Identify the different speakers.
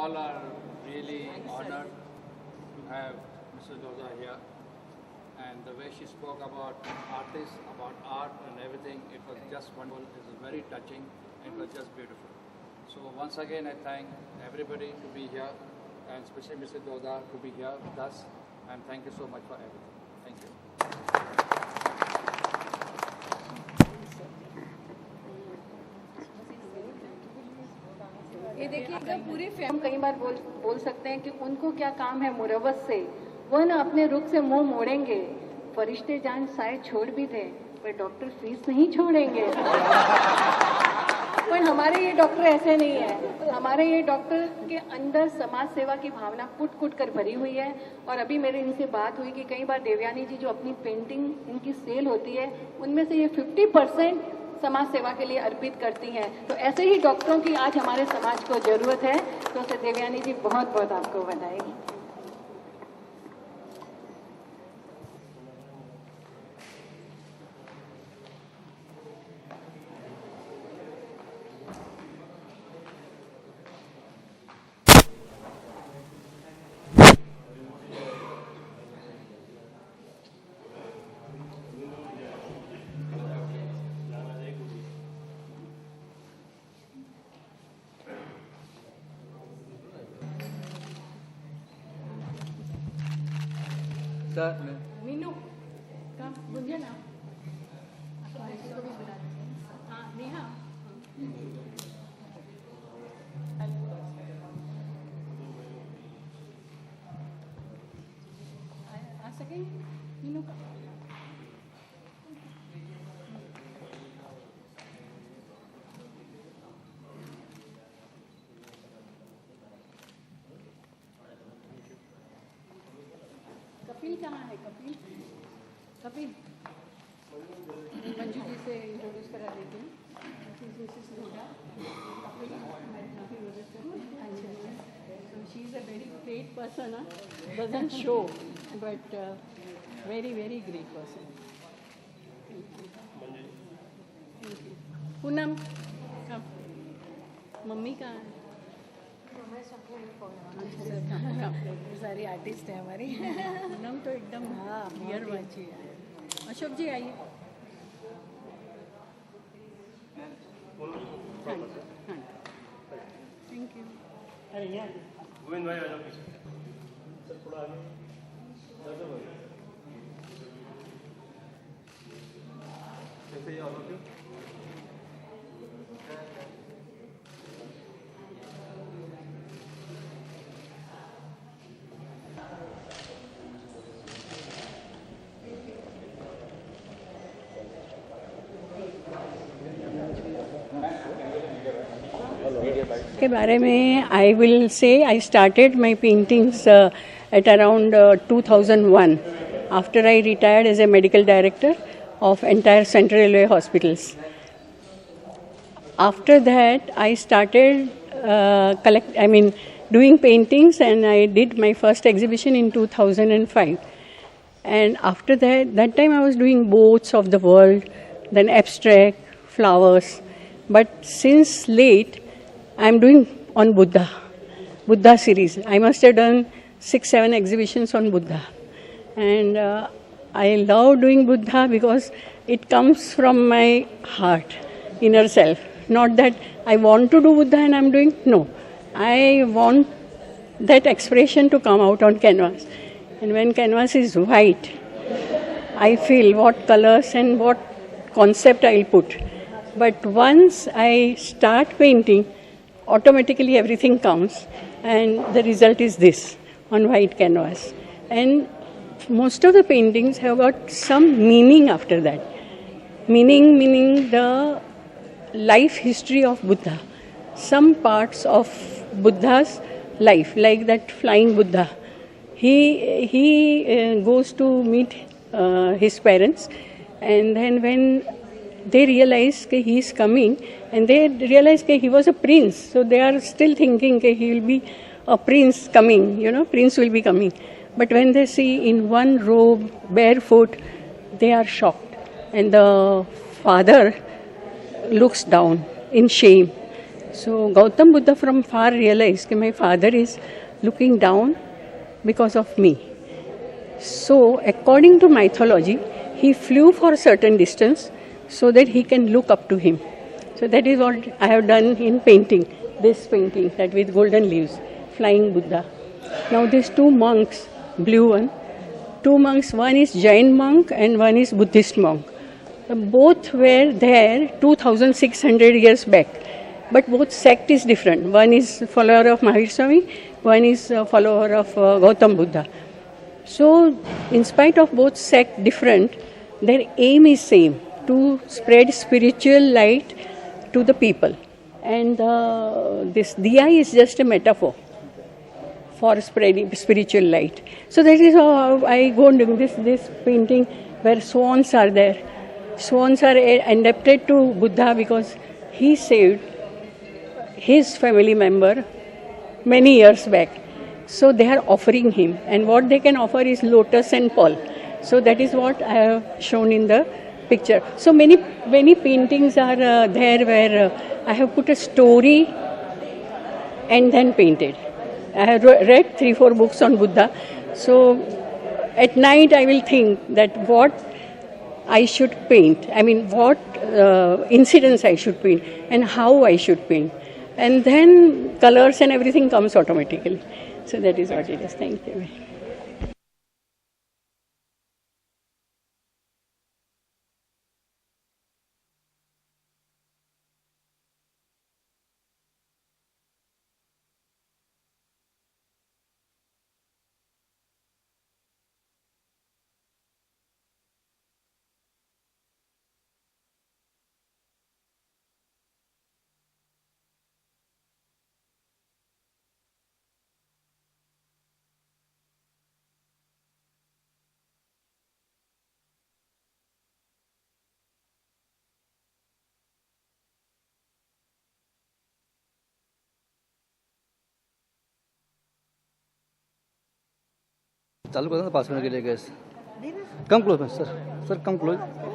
Speaker 1: all are really honored to have Mrs. Lodha here. And the way she spoke about artists, about art and everything, it was just wonderful. It was very touching. It was just beautiful. So once again, I thank everybody to be here, and especially Mrs. Lodha to be here with us. And thank you so much for everything. Thank you.
Speaker 2: ये देखिए, जब पूरी हम कई बार बोल सकते हैं कि उनको क्या काम है मुरव्वत से, वो ना अपने रुख से मुंह मोड़ेंगे। फरिश्ते जान शायद छोड़ भी थे, पर डॉक्टर फीस नहीं छोड़ेंगे। पर हमारे ये डॉक्टर ऐसे नहीं है। हमारे ये डॉक्टर के अंदर समाज सेवा की भावना कुट कर भरी हुई है। और अभी मेरे इनसे बात हुई कि कई बार देवयानी जी जो अपनी पेंटिंग इनकी सेल होती है, उनमें से ये 50% समाज सेवा के लिए अर्पित करती हैं। तो ऐसे ही डॉक्टरों की आज हमारे समाज को जरूरत है। तो देवयानी जी बहुत बहुत आपको बधाई।
Speaker 1: सर
Speaker 2: मीनू कम गुंजन हाँ नेहा आ सके मीनू का कपिल कहाँ है? कपिल मंजू जी से इंट्रोड्यूस करा देते हैं। She is a very great person, doesn't show but very very great person. Poonam mummy कहाँ है?
Speaker 3: सारी आर्टिस्ट है हमारी।
Speaker 2: पूनम तो एकदम बियर बाची है। अशोक जी आइए। हाँ थैंक यू।
Speaker 4: गोविंद भाई आ जाओ पीछे सर, थोड़ा आगे कैसे ही ऑल ऑफ यू।
Speaker 2: के बारे में I will say I started my paintings at around 2001 after I retired as a medical director of entire Central Railway hospitals. After that, I started doing paintings, and I did my first exhibition in 2005. And after that time I was doing boats of the world, then abstract, flowers. But since late, I am doing on Buddha series. I must have done 6-7 exhibitions on Buddha. And I love doing Buddha because it comes from my heart, inner self. Not that I want to do Buddha and I'm doing, no. I want that expression to come out on canvas. And when canvas is white, I feel what colors and what concept I'll put. But once I start painting, automatically everything comes, and the result is this on white canvas. And most of the paintings have got some meaning after that. Meaning the life history of Buddha. Some parts of Buddha's life, like that flying Buddha. He goes to meet his parents, and then when they realize that he is coming, and they realize that he was a prince, so they are still thinking that he will be a prince coming, prince will be coming. But when they see in one robe, barefoot, they are shocked. And the father looks down in shame. So Gautam Buddha from far realized that my father is looking down because of me. So according to mythology, he flew for a certain distance so that he can look up to him. So that is what I have done in painting, this painting that with golden leaves, flying Buddha. Now these two monks, blue one, two monks, one is Jain monk and one is Buddhist monk. Both were there 2600 years back, but both sect is different. One is follower of Mahavir Swami, one is a follower of Gautam Buddha. So in spite of both sect different, their aim is same, to spread spiritual light to the people. And this diya is just a metaphor for spreading spiritual light. So that is how I go and do this painting where swans are there. Swans are indebted to Buddha because he saved his family member many years back. So they are offering him, and what they can offer is lotus and pearl. So that is what I have shown in the picture. So many paintings are there where I have put a story and then painted. I have read 3-4 books on Buddha. So at night I will think that what I should paint. I mean, what incidents I should paint and how I should paint. And then colors and everything comes automatically. So that is what it is. Thank you.
Speaker 5: चालू करो ना पास करने के लिए gas come close में sir come close